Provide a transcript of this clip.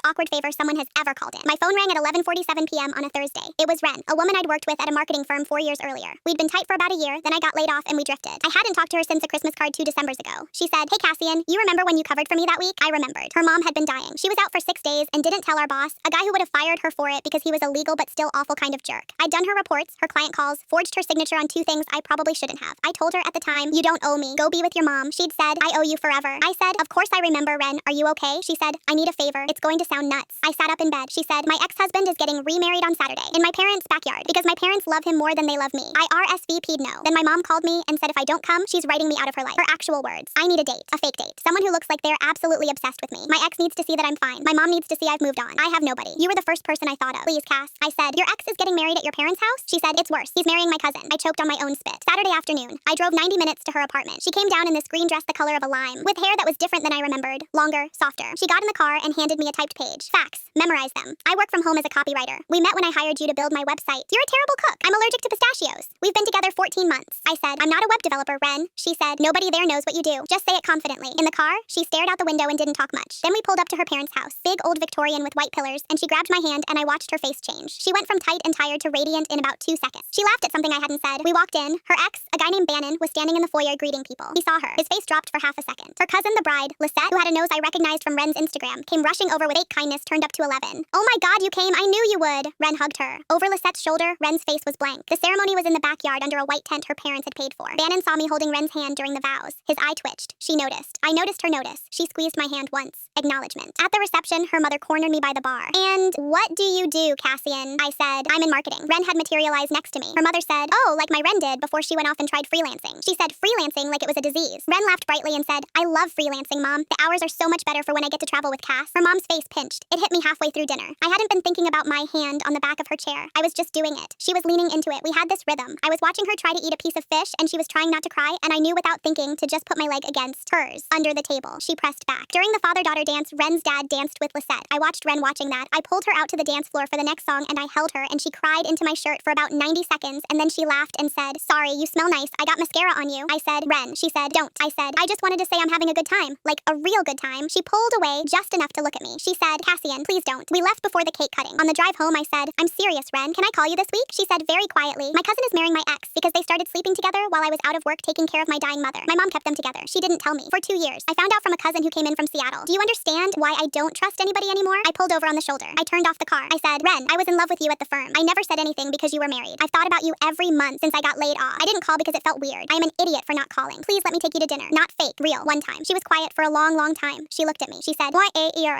awkward favor someone has ever called in. My phone rang at 11:47 p.m. on a Thursday. It was Ren, a woman I'd worked with at a marketing firm 4 years earlier. We'd been tight for about a year, then I got laid off and we drifted. I hadn't talked to her since a Christmas card 2 Decembers ago. She said, "Hey Cassian, you remember when you covered for me that week?" I remembered. Her mom had been dying. She was out for 6 days and didn't tell our boss, a guy who would have fired her for it because he was a legal but still awful kind of jerk. I'd done her reports, her client calls, forged her signature on 2 things I probably shouldn't have. I told her at the time, "You don't owe me. Go be with your mom." She'd said, "I owe you forever." I said, "Of course I remember, Ren. Are you okay?" She said, "I need a favor. It's going to sound nuts." I sat up in bed. She said, "My ex-husband is getting remarried on Saturday in my parents' backyard because my parents love him more than they love me." I RSVP'd no. Then my mom called me and said if I don't come, she's writing me out of her life. Her actual words. "I need a date. A fake date. Someone who looks like they're absolutely obsessed with me. My ex needs to see that I'm fine. My mom needs to see I've moved on. I have nobody. You were the first person I thought of. Please, Cass." I said, "Your ex is getting married at your parents' house?" She said, "It's worse. He's marrying my cousin." I choked on my own spit. Saturday afternoon, I drove 90 minutes to her apartment. She came down in this green dress the color of a lime, with hair that was different than I remembered. Longer, softer. She got in the car and handed me a typed page. "Facts. Memorize them. I work from home as a copywriter. We met when I hired you to build my website. You're a terrible cook. I'm allergic to pistachios. We've been together 14 months. I said, "I'm not a web developer, Ren." She said, "Nobody there knows what you do. Just say it confidently." In the car, she stared out the window and didn't talk much. Then we pulled up to her parents' house. Big old Victorian with white pillars, and she grabbed my hand and I watched her face change. She went from tight and tired to radiant in about 2 seconds. She laughed at something I hadn't said. We walked in. Her ex, a guy named Bannon, was standing in the foyer greeting people. He saw her. His face dropped for half a second. Her cousin, the bride, Lisette, who had a nose I recognized from Ren's Instagram, came rushing over with fake kindness turned up to 11. "Oh my God, you came. I knew you would." Ren hugged her. Over Lisette's shoulder, Ren's face was blank. The ceremony was in the backyard under a white tent her parents had paid for. Bannon saw me holding Ren's hand during the vows. His eye twitched. She noticed. I noticed her notice. She squeezed my hand once. Acknowledgement. At the reception, her mother cornered me by the bar. "And what do you do, Cassian?" I said, "I'm in marketing." Ren had materialized next to me. Her mother said, "Oh, like my Ren did before she went off and tried freelancing." She said freelancing like it was a disease. Ren laughed brightly and said, "I love freelancing, Mom. The hours are so much better for when I get to travel with Cass." Her mom's face pinched. It hit me halfway through dinner. I hadn't been thinking about my hand on the back of her chair. I was just doing it. She was leaning into it. We had this rhythm. I was watching her try to eat a piece of fish, and she was trying not to cry, and I knew without thinking to just put my leg against hers, under the table. She pressed back. During the father-daughter dance, Ren's dad danced with Lisette. I watched Ren watching that. I pulled her out to the dance floor for the next song, and I held her, and she cried into my shirt for about 90 seconds, and then she laughed and said, "Sorry, you smell nice. I got mascara on you." I said, "Ren." She said, "Don't." I said, "I just wanted to say I'm having a good time. Like, a real good time." She pulled away just enough to look at me. She said, "Cassian, please don't." We left before the cake cutting. On the drive home, I said, "I'm serious, Ren. Can I call you this week?" She said very quietly, "My cousin is marrying my ex because they started sleeping together while I was out of work taking care of my dying mother. My mom kept them together. She didn't tell me. For 2 years. I found out from a cousin who came in from Seattle. Do you understand why I don't trust anybody anymore?" I pulled over on the shoulder. I turned off the car. I said, "Ren, I was in love with you at the firm. I never said anything because you were married. I've thought about you every month since I got laid off. I didn't call because it felt weird. I am an idiot for not calling. Please let me take you to dinner. Not fake. Real. One time." She was quiet for a long, long time. She looked at me. She said, "Why,